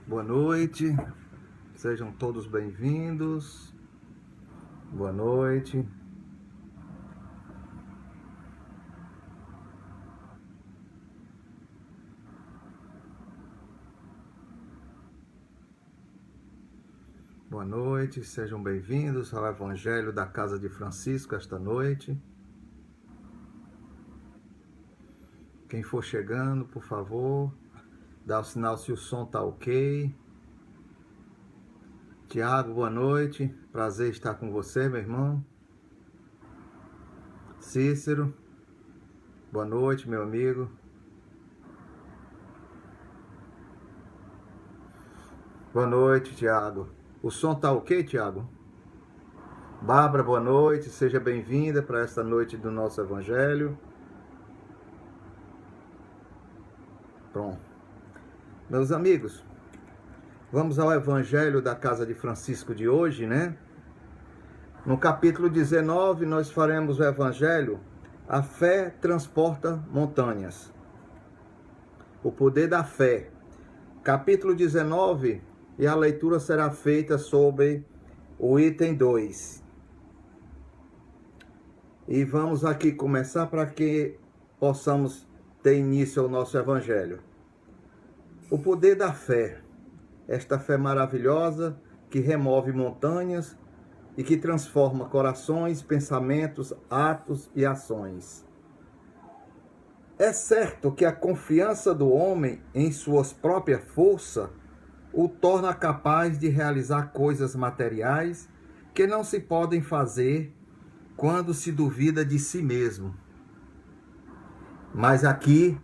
Boa noite, sejam todos bem-vindos. Boa noite. Boa noite, sejam bem-vindos ao Evangelho da Casa de Francisco esta noite. Quem for chegando, por favor, dá o sinal se o som tá ok. Tiago, boa noite. Prazer estar com você, meu irmão. Cícero, boa noite, meu amigo. Boa noite, Tiago. O som tá ok, Tiago? Bárbara, boa noite. Seja bem-vinda para esta noite do nosso Evangelho. Pronto. Meus amigos, vamos ao Evangelho da Casa de Francisco de hoje, né? No capítulo 19, nós faremos o Evangelho A Fé Transporta Montanhas. O poder da fé. Capítulo 19, e a leitura será feita sobre o item 2. E vamos aqui começar para que possamos ter início ao nosso Evangelho. O poder da fé. Esta fé maravilhosa que remove montanhas e que transforma corações, pensamentos, atos e ações. É certo que a confiança do homem em suas próprias forças o torna capaz de realizar coisas materiais que não se podem fazer quando se duvida de si mesmo. Mas aqui,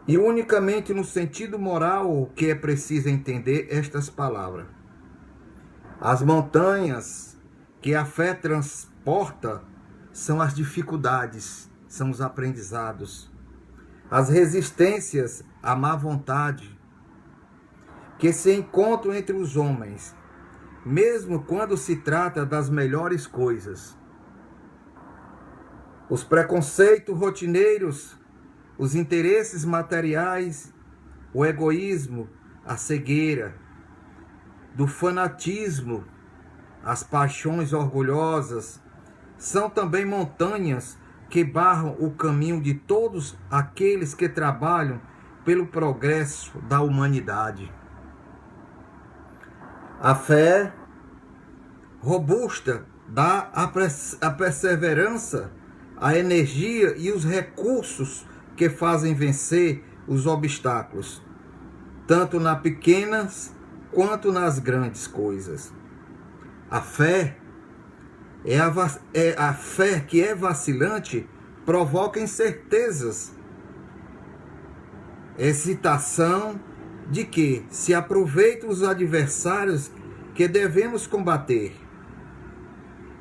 e unicamente no sentido moral que é preciso entender estas palavras. As montanhas que a fé transporta são as dificuldades, são os aprendizados, as resistências à má vontade que se encontram entre os homens, mesmo quando se trata das melhores coisas. Os preconceitos rotineiros, os interesses materiais, o egoísmo, a cegueira, do fanatismo, as paixões orgulhosas, são também montanhas que barram o caminho de todos aqueles que trabalham pelo progresso da humanidade. A fé robusta dá a perseverança, a energia e os recursos que fazem vencer os obstáculos, tanto nas pequenas quanto nas grandes coisas. A fé a fé que é vacilante provoca incertezas, excitação de que se aproveitam os adversários que devemos combater.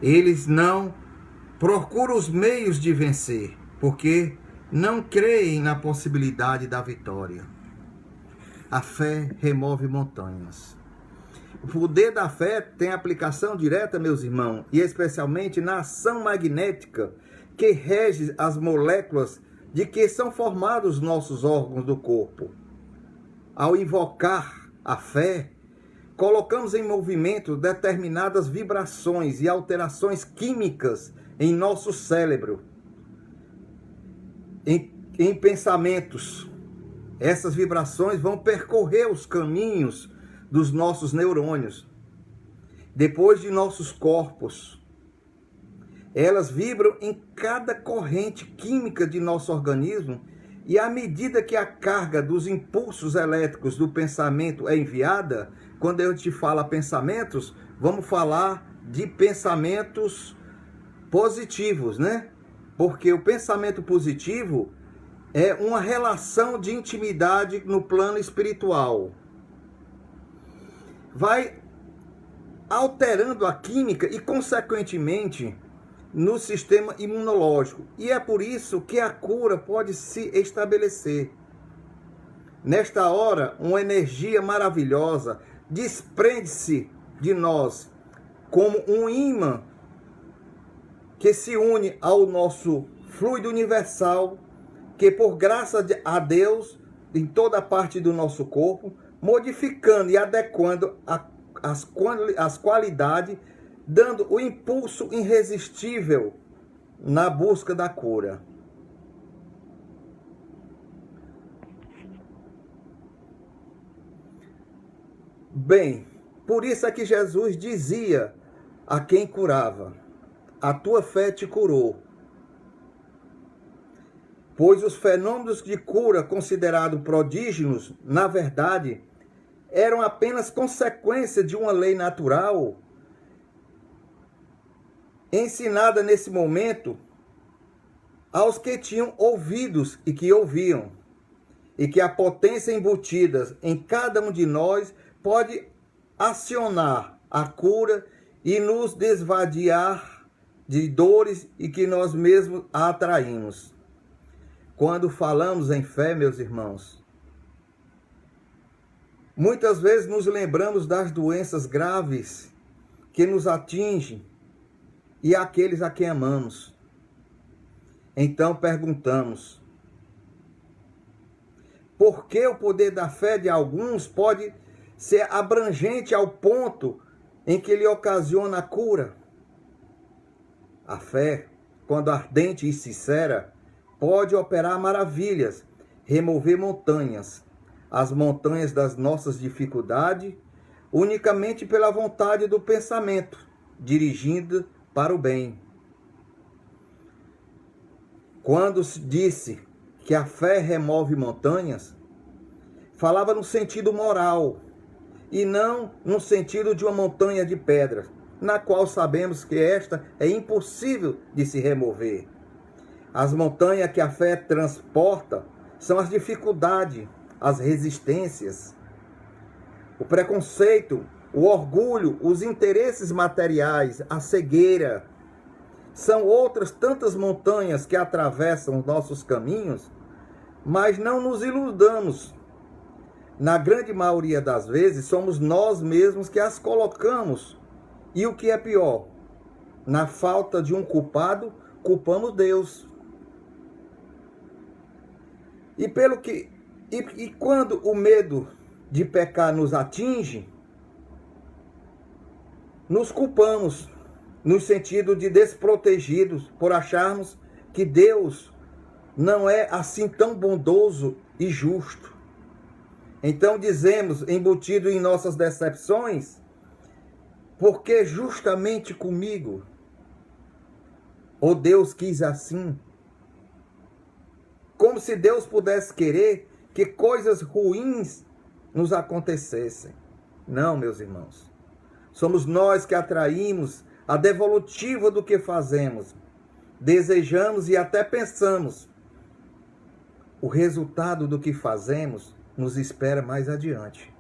Eles não procuram os meios de vencer, porque não creem na possibilidade da vitória. A fé remove montanhas. O poder da fé tem aplicação direta, meus irmãos, e especialmente na ação magnética que rege as moléculas de que são formados os nossos órgãos do corpo. Ao invocar a fé, colocamos em movimento determinadas vibrações e alterações químicas em nosso cérebro, em pensamentos. Essas vibrações vão percorrer os caminhos dos nossos neurônios, depois de nossos corpos. Elas vibram em cada corrente química de nosso organismo e à medida que a carga dos impulsos elétricos do pensamento é enviada, quando eu te falo pensamentos, vamos falar de pensamentos positivos, né? Porque o pensamento positivo é uma relação de intimidade no plano espiritual. Vai alterando a química e, consequentemente, no sistema imunológico. E é por isso que a cura pode se estabelecer. Nesta hora, uma energia maravilhosa desprende-se de nós como um ímã que se une ao nosso fluido universal, que por graça a Deus em toda a parte do nosso corpo, modificando e adequando as qualidades, dando o impulso irresistível na busca da cura. Bem, por isso é que Jesus dizia a quem curava: a tua fé te curou. Pois os fenômenos de cura considerados prodígios, na verdade, eram apenas consequência de uma lei natural ensinada nesse momento aos que tinham ouvidos e que ouviam, e que a potência embutida em cada um de nós pode acionar a cura e nos desvaziar de dores e que nós mesmos a atraímos. Quando falamos em fé, meus irmãos, muitas vezes nos lembramos das doenças graves que nos atingem e aqueles a quem amamos. Então perguntamos: por que o poder da fé de alguns pode ser abrangente ao ponto em que lhe ocasiona a cura? A fé, quando ardente e sincera, pode operar maravilhas, remover montanhas, as montanhas das nossas dificuldades, unicamente pela vontade do pensamento, dirigindo para o bem. Quando se disse que a fé remove montanhas, falava no sentido moral, e não no sentido de uma montanha de pedras, na qual sabemos que esta é impossível de se remover. As montanhas que a fé transporta são as dificuldades, as resistências, o preconceito, o orgulho, os interesses materiais, a cegueira. São outras tantas montanhas que atravessam os nossos caminhos, mas não nos iludamos. Na grande maioria das vezes, somos nós mesmos que as colocamos. E o que é pior, na falta de um culpado, culpamos Deus. E quando o medo de pecar nos atinge, nos culpamos, no sentido de desprotegidos, por acharmos que Deus não é assim tão bondoso e justo. Então dizemos, embutido em nossas decepções: porque justamente comigo? Ou Deus quis assim? Como se Deus pudesse querer que coisas ruins nos acontecessem. Não, meus irmãos. Somos nós que atraímos a devolutiva do que fazemos. Desejamos e até pensamos. O resultado do que fazemos nos espera mais adiante.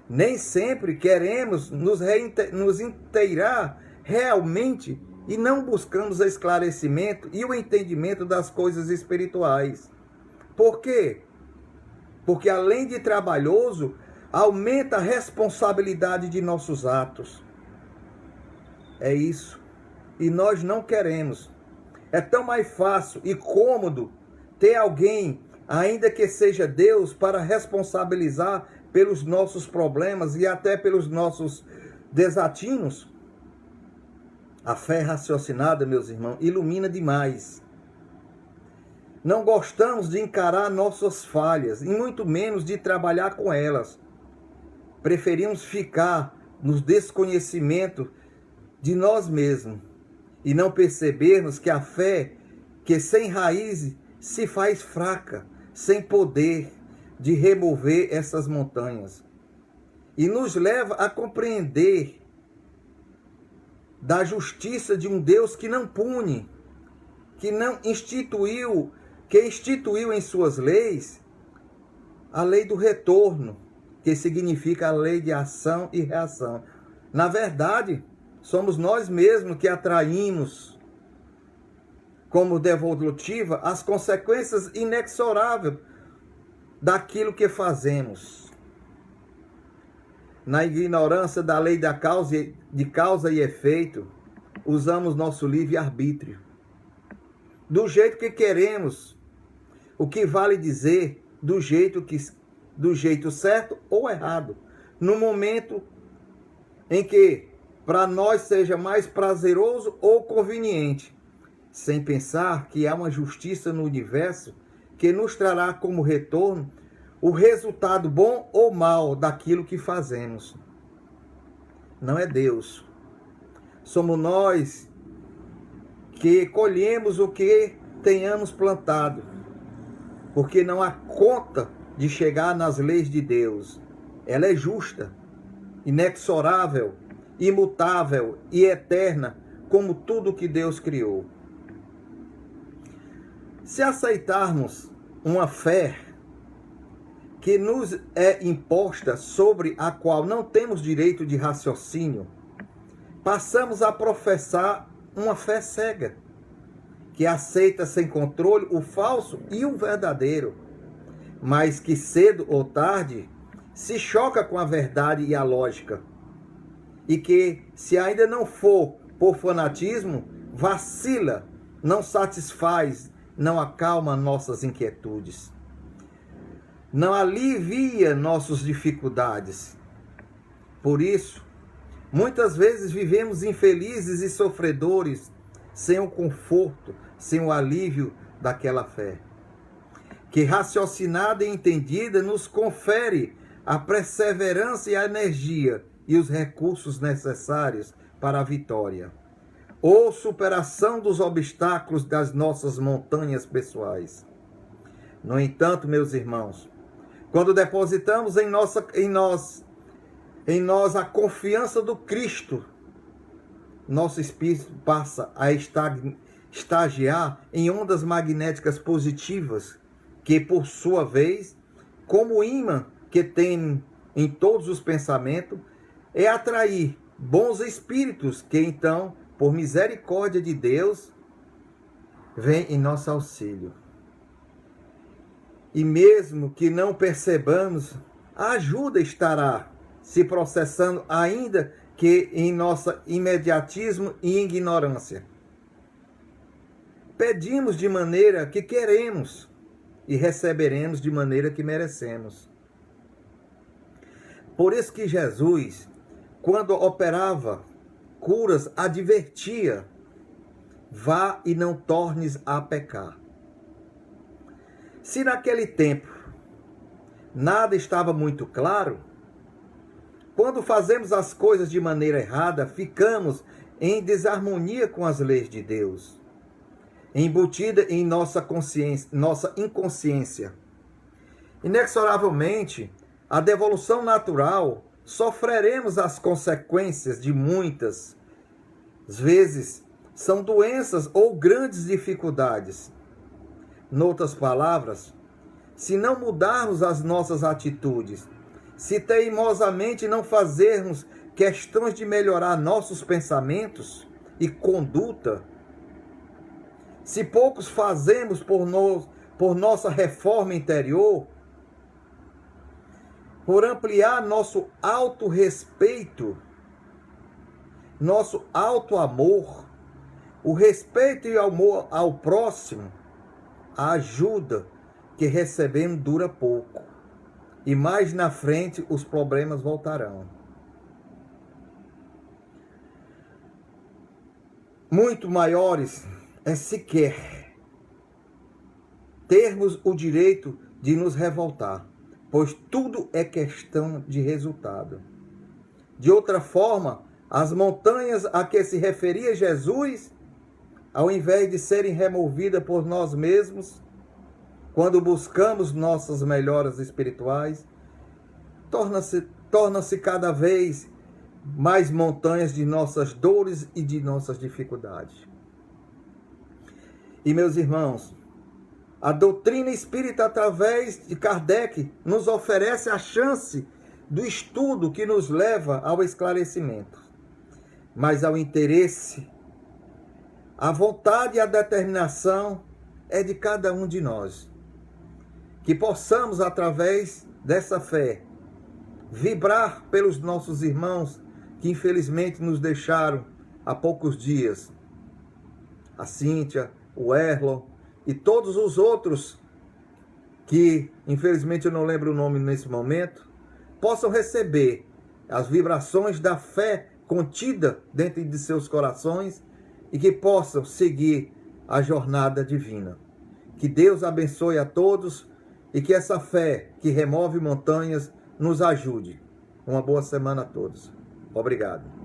Nem sempre queremos nos inteirar realmente e não buscamos o esclarecimento e o entendimento das coisas espirituais. Por quê? Porque além de trabalhoso, aumenta a responsabilidade de nossos atos. É isso. E nós não queremos. É tão mais fácil e cômodo ter alguém, ainda que seja Deus, para responsabilizar pelos nossos problemas e até pelos nossos desatinos. A fé raciocinada, meus irmãos, ilumina demais. Não gostamos de encarar nossas falhas e muito menos de trabalhar com elas. Preferimos ficar no desconhecimento de nós mesmos e não percebermos que a fé, que sem raiz se faz fraca, sem poder de remover essas montanhas. E nos leva a compreender da justiça de um Deus que não pune, que instituiu em suas leis a lei do retorno, que significa a lei de ação e reação. Na verdade, somos nós mesmos que atraímos como devolutiva as consequências inexoráveis daquilo que fazemos. Na ignorância da lei de causa e efeito, usamos nosso livre-arbítrio. Do jeito que queremos, o que vale dizer do jeito certo ou errado, no momento em que para nós seja mais prazeroso ou conveniente, sem pensar que há uma justiça no universo que nos trará como retorno o resultado bom ou mal daquilo que fazemos. Não é Deus. Somos nós que colhemos o que tenhamos plantado, porque não há conta de chegar nas leis de Deus. Ela é justa, inexorável, imutável e eterna, como tudo que Deus criou. Se aceitarmos uma fé que nos é imposta, sobre a qual não temos direito de raciocínio, passamos a professar uma fé cega, que aceita sem controle o falso e o verdadeiro, mas que cedo ou tarde se choca com a verdade e a lógica, e que, se ainda não for por fanatismo, vacila, não satisfaz, não acalma nossas inquietudes, não alivia nossas dificuldades. Por isso, muitas vezes vivemos infelizes e sofredores, sem o conforto, sem o alívio daquela fé, que raciocinada e entendida nos confere a perseverança e a energia e os recursos necessários para a vitória ou superação dos obstáculos das nossas montanhas pessoais. No entanto, meus irmãos, quando depositamos em nós a confiança do Cristo, nosso espírito passa a estagiar em ondas magnéticas positivas, que por sua vez, como imã que tem em todos os pensamentos, é atrair bons espíritos que então, por misericórdia de Deus, vêm em nosso auxílio. E mesmo que não percebamos, a ajuda estará se processando, ainda que em nosso imediatismo e ignorância. Pedimos de maneira que queremos e receberemos de maneira que merecemos. Por isso que Jesus, quando operava curas, advertia: vá e não tornes a pecar. Se naquele tempo nada estava muito claro, quando fazemos as coisas de maneira errada, ficamos em desarmonia com as leis de Deus, embutida em nossa consciência, nossa inconsciência. Inexoravelmente, a devolução natural, sofreremos as consequências de muitas vezes, são doenças ou grandes dificuldades. Noutras palavras, se não mudarmos as nossas atitudes, se teimosamente não fazermos questões de melhorar nossos pensamentos e conduta, se poucos fazemos por nossa reforma interior, por ampliar nosso autorrespeito, nosso auto-amor, o respeito e o amor ao próximo, a ajuda que recebemos dura pouco. E mais na frente os problemas voltarão. Muito maiores é sequer termos o direito de nos revoltar, pois tudo é questão de resultado. De outra forma, as montanhas a que se referia Jesus, ao invés de serem removidas por nós mesmos, quando buscamos nossas melhoras espirituais, torna-se cada vez mais montanhas de nossas dores e de nossas dificuldades. E, meus irmãos, a doutrina espírita, através de Kardec, nos oferece a chance do estudo que nos leva ao esclarecimento, mas ao interesse, a vontade e a determinação é de cada um de nós. Que possamos, através dessa fé, vibrar pelos nossos irmãos que infelizmente nos deixaram há poucos dias. A Cíntia, o Erlon e todos os outros que infelizmente eu não lembro o nome nesse momento, possam receber as vibrações da fé contida dentro de seus corações e que possam seguir a jornada divina. Que Deus abençoe a todos e que essa fé que remove montanhas nos ajude. Uma boa semana a todos. Obrigado.